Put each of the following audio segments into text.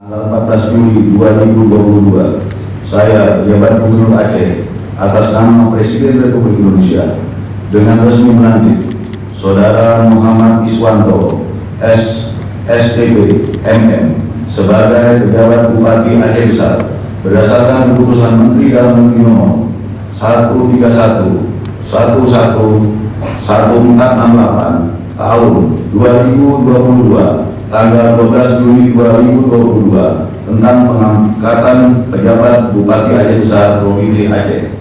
Tanggal 14 Juli 2022, saya, Pejabat Gubernur Aceh, atas nama Presiden Republik Indonesia, dengan resmi melantik Saudara Muhammad Iswanto, STP, MM, sebagai Pejabat Bupati Aceh Besar, berdasarkan Keputusan Menteri Dalam Negeri Nomor 131/1468 tahun 2022 tanggal 12 Juli 2022 tentang pengangkatan pejabat Bupati Aceh Besar Provinsi Aceh.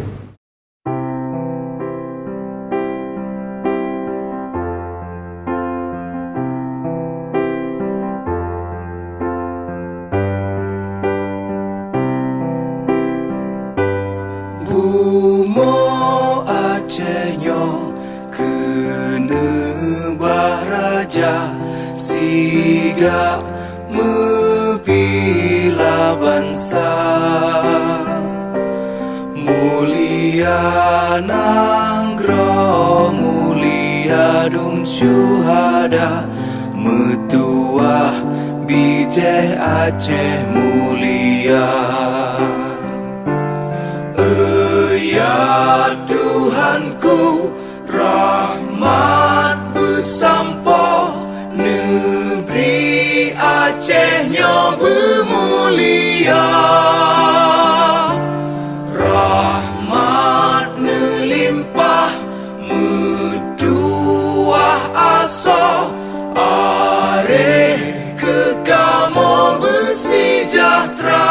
Bumo Aceh nyo kene baraja siga mebila bangsa mulia nanggro mulia dum syuhada metuah bijeh Aceh mulia. Ya Tuhanku, rahmat bersampo negeri Aceh nyo bermulia. Rahmat nelimpah metuah aso are kekamo bersejahtera.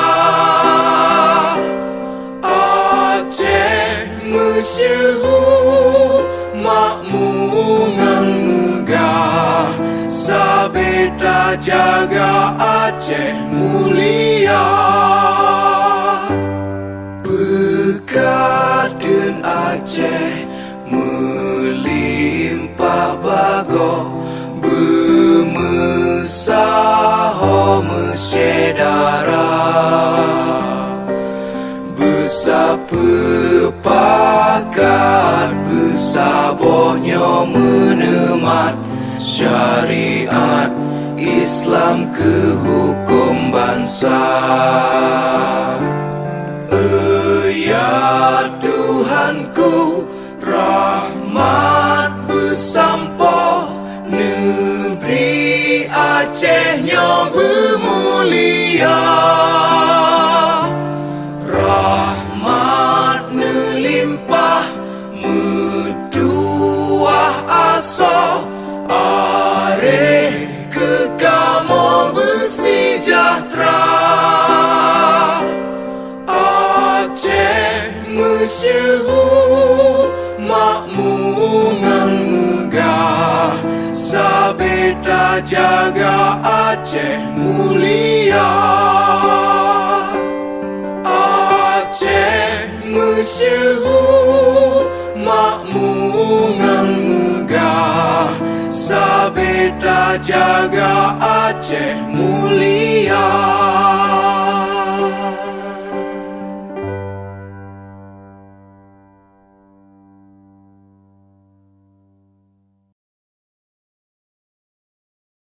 Masyhur makmungan megah sabeta jaga Aceh mulia. Bekaden Aceh melimpah bago bermesaho mesyedara besapepakat besabohnya menemat syariat Islam ke hukum bangsa. Ya Tuhanku, rahmat bersampo negeri Aceh nyo bermulia. Rahmat nelimpah metuah aso are kekamo bersejahtera. Aceh masyhur makmungan megah sabeta jaga Aceh mulia. Aceh masyhur makmungan megah sabeta jaga Aceh mulia.